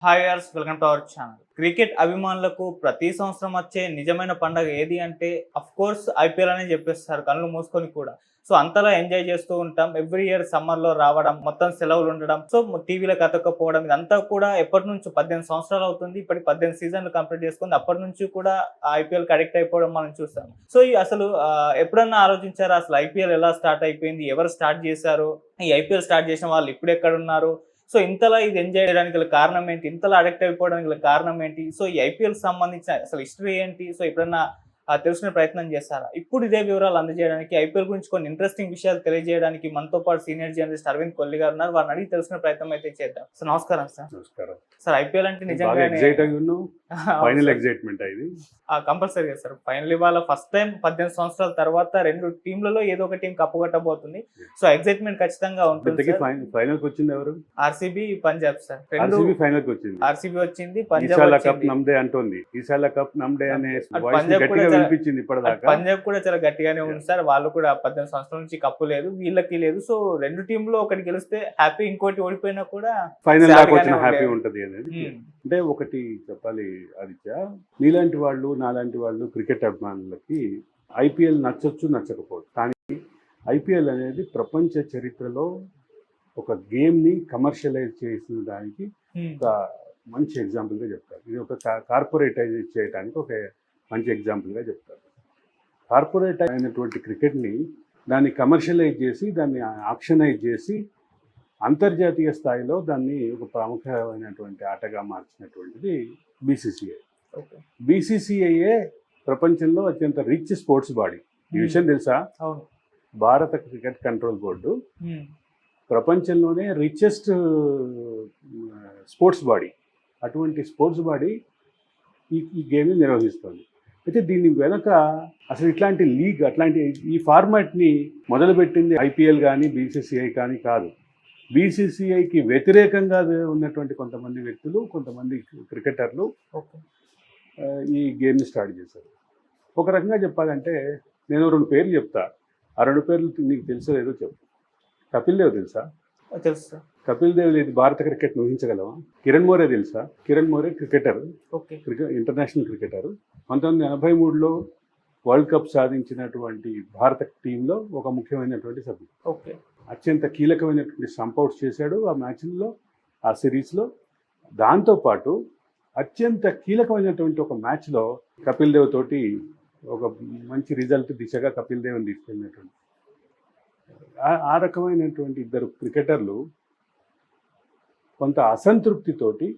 Hi viewers, welcome to our channel. Cricket అభిమానులకు ప్రతి సంవత్సరం వచ్చే నిజమైన పండగ ఏది అంటే కోర్స్ ఐపీఎల్ అనే చెప్పేస్తారు కళ్ళు మూసుకొని కూడా. సో అంతలా ఎంజాయ్ చేస్తూ ఉంటాం. ఎవ్రీ ఇయర్ సమ్మర్ లో రావడం, మొత్తం సెలవులు ఉండడం, సో టీవీలకు అతకపోవడం, ఇదంతా కూడా ఎప్పటి నుంచి 18 సంవత్సరాలు అవుతుంది. ఇప్పటి 18 సీజన్లు కంప్లీట్ చేసుకుంది. అప్పటి నుంచి కూడా ఐపీఎల్ కి అడిక్ట్ అయిపోవడం మనం చూస్తాం. సో ఈ అసలు ఎప్పుడన్నా ఆలోచించారా అసలు ఐపీఎల్ ఎలా స్టార్ట్ అయిపోయింది, ఎవరు స్టార్ట్ చేశారు, ఈ ఐపీఎల్ స్టార్ట్ చేసిన వాళ్ళు ఇప్పుడు ఎక్కడ ఉన్నారు, సో ఇంతలా ఇది ఎంజాయ్ చేయడానికి గల కారణం ఏంటి, ఇంతలా అడిక్ట్ అయిపోవడానికి గల కారణం ఏంటి, సో ఈ ఐపీఎల్ సంబంధించిన అసలు హిస్టరీ ఏంటి, సో ఎప్పుడన్నా తెలుసుకునే ప్రయత్నం చేస్తారా? ఇప్పుడు ఇదే వివరాలు అందజేయడానికి, ఐపీఎల్ గురించి కొన్ని ఇంట్రెస్టింగ్ విషయాలు తెలియజేయడానికి మనతో పాటు సీనియర్ జర్నలిస్ట్ అరవింద్ కొల్లి గారు ఉన్నారు. వారిని అడిగి తెలుసుకునే ప్రయత్నం అయితే చేద్దాం. సార్ నమస్కారం. నమస్కారం సార్, ఐపీఎల్ అంటే నిజంగా ఫైనల్ ఎగ్జైట్మెంట్ ఇది కంపల్సరీగా సార్. ఫైనల్ ఇవాళ ఫస్ట్ టైం 18 సంవత్సరాల తర్వాత రెండు టీంలలో ఏదో ఒక టీం కప్పుగొట్టబోతుంది. సో ఎగ్జైట్మెంట్ ఖచ్చితంగా ఉంటుంది. ఫైనల్ కి వచ్చింది ఎవరు? RCB, Punjab sir. ఫైనల్ కి వచ్చింది. ఆర్సీబీ వచ్చింది, పంజాబ్ కప్ నమ్దే అంటుంది. ఈసాల కప్ నమ్దే అనే వాయిస్ గట్టిగా వినిపించింది ఇప్పటిదాకా. పంజాబ్ కూడా చాలా గట్టిగానే ఉంది సార్. వాళ్ళు కూడా 18 సంవత్సరాల నుంచి కప్పు లేదు, వీళ్ళకి లేదు. సో రెండు టీంలో ఒకటి గెలిస్తే హ్యాపీ, ఇంకోటి ఓడిపోయినా కూడా ఫైనల్ దాకా వచ్చిన హ్యాపీ ఉంటది అనేది. అంటే ఒకటి చెప్పాలి ఆదిత్య, నీలాంటి వాళ్ళు నాలాంటి వాళ్ళు క్రికెట్ అభిమానులకి ఐపీఎల్ నచ్చొచ్చు నచ్చకపోవచ్చు, కానీ ఐపీఎల్ అనేది ప్రపంచ చరిత్రలో ఒక గేమ్ ని కమర్షియలైజ్ చేసిన దానికి ఒక మంచి ఎగ్జాంపుల్ గా చెప్తారు. ఇది ఒక కార్పొరేటైజ్ చేయడానికి ఒక మంచి ఎగ్జాంపుల్ గా చెప్తారు. కార్పొరేట్ అయినటువంటి క్రికెట్ ని దాన్ని కమర్షియలైజ్ చేసి, దాన్ని ఆక్షనైజ్ చేసి, అంతర్జాతీయ స్థాయిలో దాన్ని ఒక ప్రముఖమైనటువంటి ఆటగా మార్చినటువంటిది బీసీసీఐ. బీసీసీఐఏ ప్రపంచంలో అత్యంత రిచ్ స్పోర్ట్స్ బాడీ. ఈ విషయం తెలుసా? భారత క్రికెట్ కంట్రోల్ బోర్డు ప్రపంచంలోనే రిచెస్ట్ స్పోర్ట్స్ బాడీ. అటువంటి స్పోర్ట్స్ బాడీ ఈ గేమ్ని నిర్వహిస్తుంది. అయితే దీని వెనక అసలు ఇట్లాంటి లీగ్, అట్లాంటి ఈ ఫార్మాట్ని మొదలుపెట్టింది ఐపీఎల్ కానీ బీసీసీఐ కానీ కాదు. బీసీసీఐకి వ్యతిరేకంగా ఉన్నటువంటి కొంతమంది వ్యక్తులు, కొంతమంది క్రికెటర్లు ఈ గేమ్ని స్టార్ట్ చేశారు. ఒక రకంగా చెప్పాలంటే నేను రెండు పేర్లు చెప్తా, ఆ రెండు పేర్లు నీకు తెలుసో లేదో చెప్పు. కపిల్ దేవ్ తెలుసా? తెలుసు. కపిల్ దేవ్ లేదు భారత క్రికెట్ ఊహించగలవా? కిరణ్ మోరే తెలుసా? Kiran More cricketer, international cricketer. 1983లో వరల్డ్ కప్ సాధించినటువంటి భారత టీంలో ఒక ముఖ్యమైనటువంటి సభ్యుడు. అత్యంత కీలకమైనటువంటి సంపౌట్స్ చేశాడు ఆ మ్యాచ్లో, ఆ సిరీస్లో. దాంతోపాటు అత్యంత కీలకమైనటువంటి ఒక మ్యాచ్లో కపిల్ దేవ్ తోటి ఒక మంచి రిజల్ట్ దిశగా కపిల్ దేవ్ని తీసుకెళ్ళినటువంటి ఆ రకమైనటువంటి ఇద్దరు క్రికెటర్లు కొంత అసంతృప్తితోటి,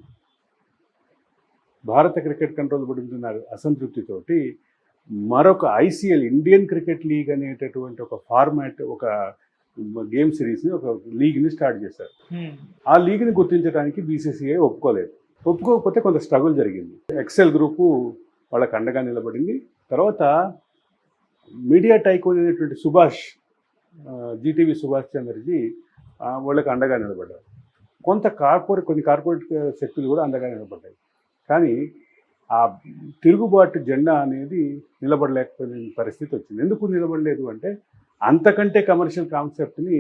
భారత క్రికెట్ కంట్రోల్ బోర్డు అసంతృప్తితోటి మరొక ఐసీఎల్, ఇండియన్ క్రికెట్ లీగ్ అనేటటువంటి ఒక ఫార్మాట్, ఒక గేమ్ సిరీస్ని, ఒక లీగ్ని స్టార్ట్ చేశారు. ఆ లీగ్ని గుర్తించడానికి బీసీసీఐ ఒప్పుకోలేదు. ఒప్పుకోకపోతే కొంత స్ట్రగుల్ జరిగింది. ఎక్సెల్ గ్రూపు వాళ్ళకి అండగా నిలబడింది. తర్వాత మీడియా టైకోన్ అనేటువంటి సుభాష్, జీటీవీ సుభాష్ చంద్రజీ వాళ్ళకి అండగా నిలబడ్డారు. కొన్ని కార్పొరేట్ శక్తులు కూడా అండగా నిలబడ్డాయి. కానీ ఆ తిరుగుబాటు జెండా అనేది నిలబడలేకపోయిన పరిస్థితి వచ్చింది. ఎందుకు నిలబడలేదు అంటే అంతకంటే కమర్షియల్ కాన్సెప్ట్ని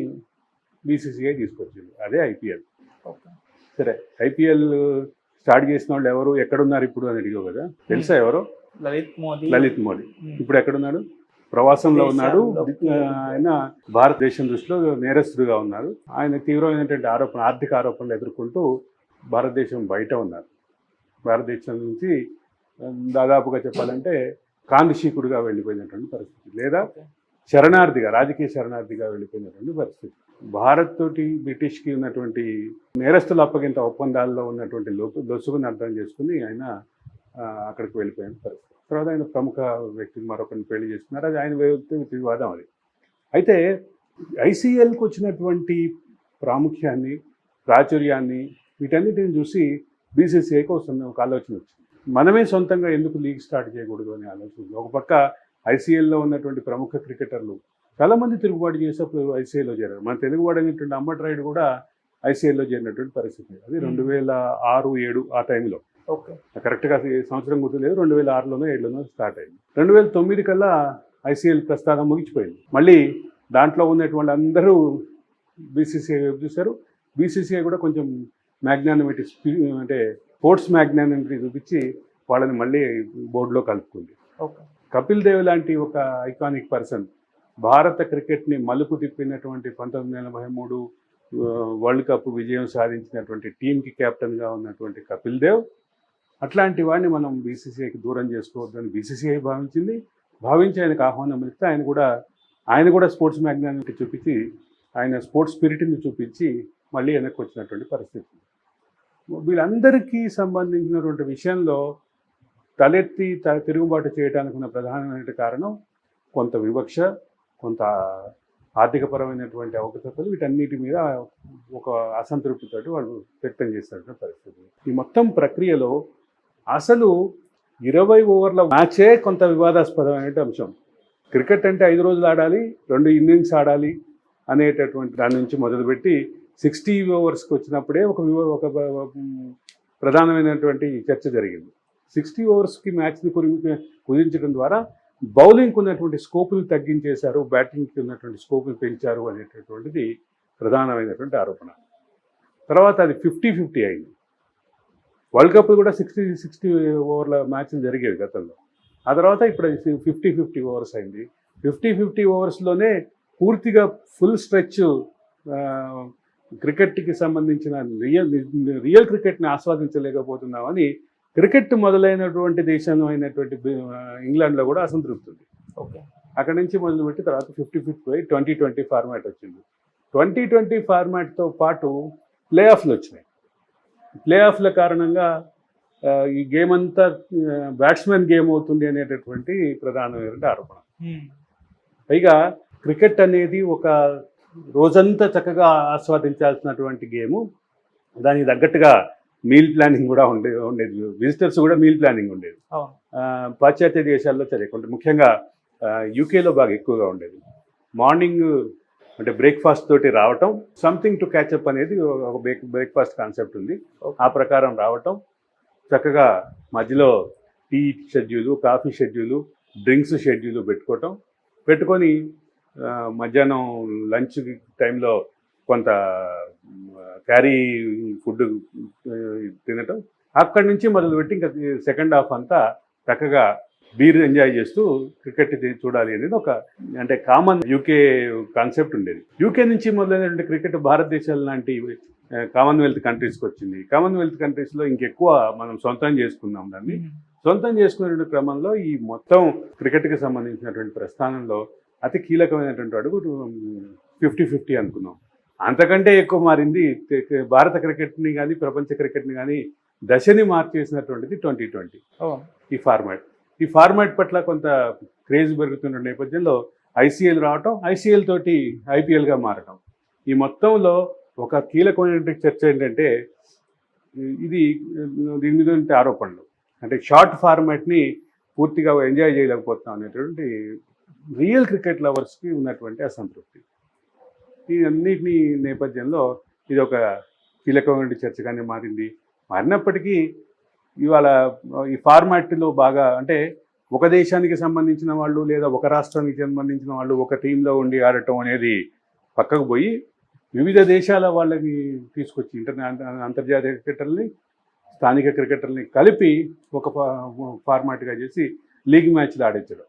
బీసీసీఐ తీసుకొచ్చింది, అదే ఐపీఎల్. సరే, ఐపీఎల్ స్టార్ట్ చేసిన వాళ్ళు ఎవరు, ఎక్కడున్నారు ఇప్పుడు అని అడిగావు కదా. తెలుసా ఎవరు? లలిత్ మోడీ. ఇప్పుడు ఎక్కడున్నాడు? ప్రవాసంలో ఉన్నాడు. ఆయన భారతదేశం దృష్టిలో నేరస్తుడుగా ఉన్నారు. ఆయన తీవ్రమైనటువంటి ఆర్థిక ఆరోపణలు ఎదుర్కొంటూ భారతదేశం బయట ఉన్నారు. భారతదేశం నుంచి దాదాపుగా చెప్పాలంటే కాందిశీకుడుగా వెళ్ళిపోయినటువంటి పరిస్థితి, లేదా శరణార్థిగా, రాజకీయ శరణార్థిగా వెళ్ళిపోయినటువంటి పరిస్థితి. భారత్ తోటి బ్రిటిష్కి ఉన్నటువంటి నేరస్తుల అప్పగింత ఒప్పందాల్లో ఉన్నటువంటి లొసుగుని అర్థం చేసుకుని ఆయన అక్కడికి వెళ్ళిపోయిన పరిస్థితి. తర్వాత ఆయన ప్రముఖ వ్యక్తిని మరొకరిని పెళ్లి చేసుకున్నారు. అది ఆయన వివాదం. అది అయితే ఐసీఎల్కి వచ్చినటువంటి ప్రాముఖ్యాన్ని, ప్రాచుర్యాన్ని, వీటన్నిటిని చూసి బీసీసీఐకి ఒక ఆలోచన వచ్చింది. మనమే సొంతంగా ఎందుకు లీగ్ స్టార్ట్ చేయకూడదు అనే ఆలోచన. ఒక పక్క ఐసీఎల్లో ఉన్నటువంటి ప్రముఖ క్రికెటర్లు చాలామంది తిరుగుబాటు చేసేప్పుడు ఐసీఎల్లో చేరారు. మన తెలుగువాడు అయినటువంటి అంబట్ రాయుడు కూడా ఐసీఎల్లో చేరినటువంటి పరిస్థితి. అది 2006-07 ఆ టైంలో. కరెక్ట్గా సంవత్సరం గుర్తులేదు, 2006లోనో 2007లోనో స్టార్ట్ అయింది. 2009 కల్లా ఐసీఎల్ ప్రస్థానం ముగిసిపోయింది. మళ్ళీ దాంట్లో ఉన్నటువంటి అందరూ బీసీసీఐ వైపు చూశారు. బీసీసీఐ కూడా కొంచెం మ్యాగ్నానిమిటీ అంటే స్పోర్ట్స్ మ్యాగ్నానిటీ చూపించి వాళ్ళని మళ్ళీ బోర్డులో కలుపుకుంది. ఓకే. కపిల్ దేవ్ లాంటి ఒక ఐకానిక్ పర్సన్ భారత క్రికెట్ని మలుపు తిప్పినటువంటి 1983 వరల్డ్ కప్ విజయం సాధించినటువంటి టీంకి కెప్టెన్గా ఉన్నటువంటి కపిల్ దేవ్ అట్లాంటి వాడిని మనం బీసీసీఐకి దూరం చేసుకోవద్దని బీసీసీఐ భావించి ఆయనకు ఆహ్వానం ఇస్తే ఆయన కూడా స్పోర్ట్స్ మ్యాగ్నానిటీ చూపించి ఆయన స్పోర్ట్స్ స్పిరిట్ని చూపించి మళ్ళీ వెనక్కి వచ్చినటువంటి పరిస్థితి. వీళ్ళందరికీ సంబంధించినటువంటి విషయంలో తలెత్తి తిరుగుబాటు చేయడానికి ఉన్న ప్రధానమైన కారణం కొంత వివక్ష, కొంత ఆర్థికపరమైనటువంటి అవకతవకలు, వీటన్నిటి మీద ఒక అసంతృప్తితోటి వాళ్ళు వ్యక్తం చేసినటువంటి పరిస్థితి. ఈ మొత్తం ప్రక్రియలో అసలు 20 ఓవర్ల మ్యాచే కొంత వివాదాస్పదమైన అంశం. క్రికెట్ అంటే 5 రోజులు ఆడాలి, 2 ఇన్నింగ్స్ ఆడాలి అనేటటువంటి దాని నుంచి మొదలుపెట్టి 60 ఓవర్స్కి వచ్చినప్పుడే ఒక ప్రధానమైనటువంటి చర్చ జరిగింది. 60 ఓవర్స్కి మ్యాచ్ని కుదించడం ద్వారా బౌలింగ్కి ఉన్నటువంటి స్కోపులు తగ్గించేశారు, బ్యాటింగ్కి ఉన్నటువంటి స్కోపులు పెంచారు అనేటటువంటిది ప్రధానమైనటువంటి ఆరోపణ. తర్వాత అది 50-50 అయింది. వరల్డ్ కప్ కూడా 60 ఓవర్ల మ్యాచ్లు జరిగేవి గతంలో. ఆ తర్వాత ఇప్పుడు 50-50 ఓవర్స్ అయింది. 50-50 ఓవర్స్లోనే పూర్తిగా ఫుల్ స్ట్రెచ్ క్రికెట్కి సంబంధించిన రియల్ క్రికెట్ని ఆస్వాదించలేకపోతున్నామని క్రికెట్ మొదలైనటువంటి దేశం అయినటువంటి ఇంగ్లాండ్లో కూడా అసంతృప్తి ఉంది. ఓకే. అక్కడి నుంచి మొదలుపెట్టి తర్వాత 50-50 2020 ఫార్మాట్ వచ్చింది. 2020 ఫార్మాట్తో పాటు ప్లే ఆఫ్లు వచ్చినాయి. ప్లే ఆఫ్ల కారణంగా ఈ గేమ్ అంతా బ్యాట్స్మెన్ గేమ్ అవుతుంది అనేటటువంటి ప్రధానమైనటువంటి ఆరోపణ. పైగా క్రికెట్ అనేది ఒక రోజంతా చక్కగా ఆస్వాదించాల్సినటువంటి గేము. దానికి తగ్గట్టుగా మీల్ ప్లానింగ్ కూడా ఉండేది. విజిటర్స్ కూడా మీల్ ప్లానింగ్ ఉండేది. పాశ్చాత్య దేశాల్లో చదివకుంటే ముఖ్యంగా యూకేలో బాగా ఎక్కువగా ఉండేది. మార్నింగ్ అంటే బ్రేక్ఫాస్ట్ తోటి రావటం, సంథింగ్ టు క్యాచప్ అనేది ఒక బ్రేక్ఫాస్ట్ కాన్సెప్ట్ ఉంది. ఆ ప్రకారం రావటం, చక్కగా మధ్యలో tea schedule, coffee schedule, drinks schedule పెట్టుకొని మధ్యాహ్నం లంచ్ టైంలో కొంత క్యారీ ఫుడ్ తినటం, అక్కడి నుంచి మొదలుపెట్టి ఇంకా సెకండ్ హాఫ్ అంతా చక్కగా బీర్ ఎంజాయ్ చేస్తూ క్రికెట్ చూడాలి అనేది ఒక అంటే కామన్ యూకే కాన్సెప్ట్ ఉండేది. యూకే నుంచి మొదలైనటువంటి క్రికెట్ భారతదేశం లాంటి కామన్వెల్త్ కంట్రీస్కి వచ్చింది. కామన్వెల్త్ కంట్రీస్లో ఇంకెక్కువ మనం సొంతం చేసుకున్నాం. దాన్ని సొంతం చేసుకునే క్రమంలో ఈ మొత్తం క్రికెట్కి సంబంధించినటువంటి ప్రస్థానంలో అతి కీలకమైనటువంటి అడుగు 50-50 అనుకున్నాం. అంతకంటే ఎక్కువ మారింది భారత క్రికెట్ని కానీ ప్రపంచ క్రికెట్ని కానీ దశని మార్చేసినటువంటిది 2020 ఈ ఫార్మాట్ పట్ల కొంత క్రేజ్ పెరుగుతున్న నేపథ్యంలో ఐసీఎల్ రావటం, ఐసీఎల్ తోటి ఐపీఎల్గా మారటం, ఈ మొత్తంలో ఒక కీలకమైనటువంటి చర్చ ఏంటంటే దీని మీద ఉంటే ఆరోపణలు అంటే షార్ట్ ఫార్మాట్ని పూర్తిగా ఎంజాయ్ చేయలేకపోతున్నాం అనేటువంటి రియల్ క్రికెట్ లవర్స్కి ఉన్నటువంటి అసంతృప్తి. ఈ అన్నిటినీ నేపథ్యంలో ఇది ఒక కీలకమైన చర్చగానే మారినప్పటికీ ఇవాళ ఈ ఫార్మాట్లో బాగా అంటే ఒక దేశానికి సంబంధించిన వాళ్ళు లేదా ఒక రాష్ట్రానికి సంబంధించిన వాళ్ళు ఒక టీంలో ఉండి ఆడటం అనేది పక్కకు పోయి వివిధ దేశాల వాళ్ళని తీసుకొచ్చి అంతర్జాతీయ క్రికెటర్ని, స్థానిక క్రికెటర్ని కలిపి ఒక ఫార్మాట్గా చేసి లీగ్ మ్యాచ్లు ఆడించడం.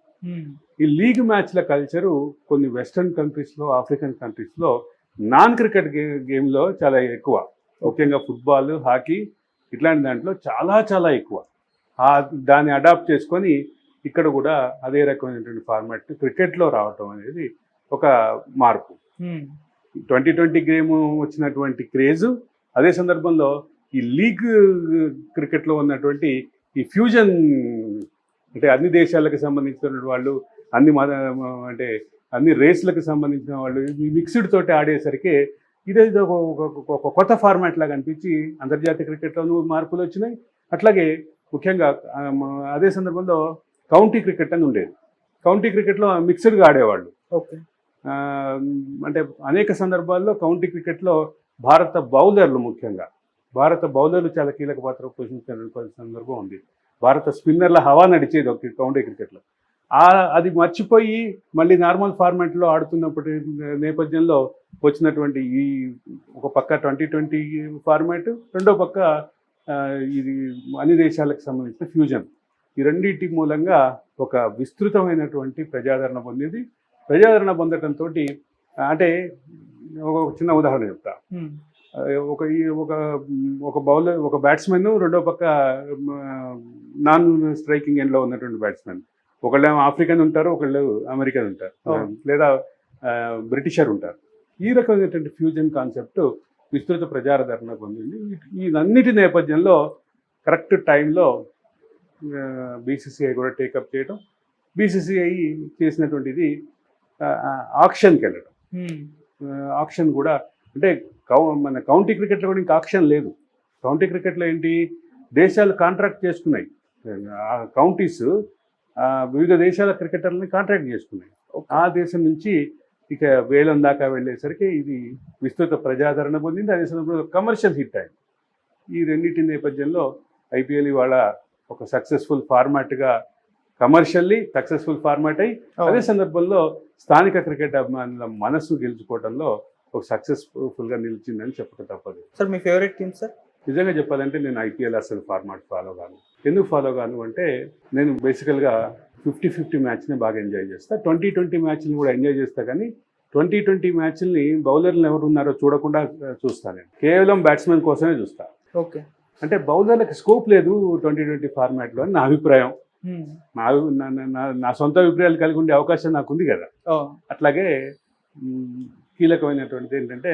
ఈ లీగ్ మ్యాచ్ల కల్చరు కొన్ని వెస్ట్రన్ కంట్రీస్లో, ఆఫ్రికన్ కంట్రీస్లో నాన్ క్రికెట్ గేమ్లో చాలా ఎక్కువ. ముఖ్యంగా ఫుట్బాల్, హాకీ ఇట్లాంటి దాంట్లో చాలా చాలా ఎక్కువ. దాన్ని అడాప్ట్ చేసుకొని ఇక్కడ కూడా అదే రకమైనటువంటి ఫార్మాట్ క్రికెట్లో రావటం అనేది ఒక మార్పు. 2020 గేమ్ వచ్చినటువంటి క్రేజు, అదే సందర్భంలో ఈ లీగ్ క్రికెట్లో ఉన్నటువంటి ఈ ఫ్యూజన్ అంటే అన్ని దేశాలకు సంబంధించిన వాళ్ళు, అన్ని రేస్లకు సంబంధించిన వాళ్ళు మిక్స్డ్ తోటి ఆడేసరికి ఇదేదో ఒక కొత్త ఫార్మాట్ లాగా అనిపించి అంతర్జాతీయ క్రికెట్లో మార్పులు వచ్చినాయి. అట్లాగే ముఖ్యంగా అదే సందర్భంలో కౌంటీ క్రికెట్ అని ఉండేది. కౌంటీ క్రికెట్లో మిక్స్డ్గా ఆడేవాళ్ళు. ఓకే. అంటే అనేక సందర్భాల్లో కౌంటీ క్రికెట్లో భారత బౌలర్లు చాలా కీలక పాత్ర పోషించిన సందర్భం ఉంది. భారత స్పిన్నర్ల హవా నడిచేది ఒక కౌంటీ క్రికెట్లో. అది మర్చిపోయి మళ్ళీ నార్మల్ ఫార్మాట్లో ఆడుతున్నప్పటి నేపథ్యంలో వచ్చినటువంటి ఈ ఒక పక్క 2020 ఫార్మాట్, రెండో పక్క ఇది అన్ని దేశాలకు సంబంధించిన ఫ్యూజన్. ఈ రెండింటి మూలంగా ఒక విస్తృతమైనటువంటి ప్రజాదరణ పొందింది. ప్రజాదరణ పొందడంతో అంటే ఒక చిన్న ఉదాహరణ చెప్తా. ఒక బౌలర్, ఒక బ్యాట్స్మెన్, రెండో పక్క నాన్ స్ట్రైకింగ్ ఎండ్లో ఉన్నటువంటి బ్యాట్స్మెన్. ఒకళ్ళేమో ఆఫ్రికన్ ఉంటారు, ఒకళ్ళు అమెరికన్ ఉంటారు, లేదా బ్రిటిషర్ ఉంటారు. ఈ రకమైనటువంటి ఫ్యూజన్ కాన్సెప్ట్ విస్తృత ప్రజాదరణ పొందింది. ఇదన్నిటి నేపథ్యంలో కరెక్ట్ టైంలో బీసీసీఐ కూడా టేకప్ చేయడం, బీసీసీఐ చేసినటువంటిది ఆక్షన్కి వెళ్ళడం. ఆక్షన్ కూడా అంటే మన కౌంటీ క్రికెట్లో కూడా ఇంకా ఆక్షన్ లేదు. కౌంటీ క్రికెట్లో ఏంటి, దేశాలు కాంట్రాక్ట్ చేసుకున్నాయి, ఆ కౌంటీస్ వివిధ దేశాల క్రికెటర్లని కాంట్రాక్ట్ చేసుకున్నాయి. ఆ దేశం నుంచి ఇక వేలం దాకా వెళ్ళేసరికి ఇది విస్తృత ప్రజాదరణ పొందింది. అదే సందర్భంలో కమర్షియల్ హిట్ అయింది. ఈ రెండింటి నేపథ్యంలో ఐపీఎల్ ఇవాళ ఒక సక్సెస్ఫుల్ ఫార్మాట్గా, కమర్షియల్లీ సక్సెస్ఫుల్ ఫార్మాట్ అయ్యి, అదే సందర్భంలో స్థానిక క్రికెట్ అభిమానుల మనసు గెలుచుకోవడంలో ఒక సక్సెస్ఫుల్గా నిలిచిందని చెప్పక తప్పదు. సార్ మీ ఫేవరెట్ టీమ్ సార్? నిజంగా చెప్పాలంటే నేను ఐపీఎల్ అసలు ఫార్మాట్ ఫాలో కాను. ఎందుకు ఫాలో కాను అంటే నేను బేసికల్గా 50-50 మ్యాచ్ని బాగా ఎంజాయ్ చేస్తా. 20-20 మ్యాచ్ని కూడా ఎంజాయ్ చేస్తా, కానీ 20-20 మ్యాచ్ని బౌలర్లు ఎవరు ఉన్నారో చూడకుండా చూస్తాను. నేను కేవలం బ్యాట్స్మెన్ కోసమే చూస్తా. ఓకే, అంటే బౌలర్లకు స్కోప్ లేదు 20-20 ఫార్మాట్లో అని నా అభిప్రాయం. నా సొంత అభిప్రాయాలు కలిగి ఉండే అవకాశం నాకు ఉంది కదా. అట్లాగే కీలకమైనటువంటిది ఏంటంటే,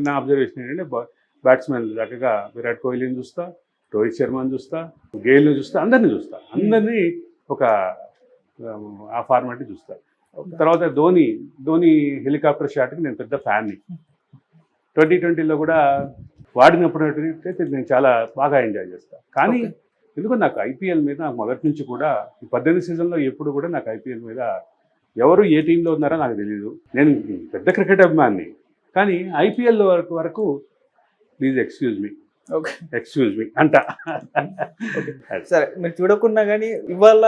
నా అబ్జర్వేషన్ ఏంటంటే, బ్యాట్స్మెన్ చక్కగా విరాట్ కోహ్లీని చూస్తా, రోహిత్ శర్మని చూస్తా, గేల్ని చూస్తా, అందరినీ ఒక ఆ ఫార్మాట్ని చూస్తా. తర్వాత ధోని హెలికాప్టర్ షాట్కి నేను పెద్ద ఫ్యాన్ని. 2020లో కూడా వాడినప్పుడు అయితే నేను చాలా బాగా ఎంజాయ్ చేస్తాను. కానీ ఎందుకో నాకు ఐపీఎల్ మీద మొదటి నుంచి కూడా, ఈ 18 సీజన్లో ఎప్పుడు కూడా నాకు ఐపీఎల్ మీద ఎవరు ఏ టీంలో ఉన్నారో నాకు తెలియదు. నేను పెద్ద క్రికెట్ అభిమాని, కానీ ఐపీఎల్ వరకు ప్లీజ్ ఎక్స్క్యూజ్ మీ అంట. సరే, మీరు చూడకుండా కానీ ఇవాళ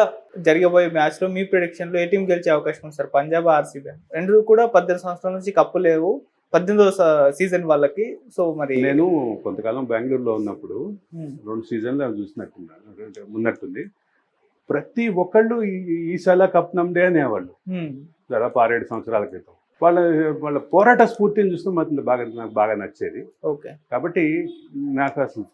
జరగబోయే మ్యాచ్లో మీ ప్రిడిక్షన్లో ఏ టీం గెలిచే అవకాశం ఉంది సార్? పంజాబ్, ఆర్సీబీ రెండు కూడా 18 సంవత్సరాల నుంచి కప్పు లేవు, 18వ సీజన్ వాళ్ళకి. సో మరి నేను కొంతకాలం బెంగళూరులో ఉన్నప్పుడు 2 సీజన్లు ఉన్నట్టుంది. ప్రతి ఒక్కళ్ళు ఈసారి కప్ నమ్దే అనేవాళ్ళు, దాదాపు 6-7 సంవత్సరాల క్రితం. వాళ్ళ పోరాట స్ఫూర్తిని చూస్తే నాకు బాగా నచ్చేది. ఓకే, కాబట్టి నాకు అసలు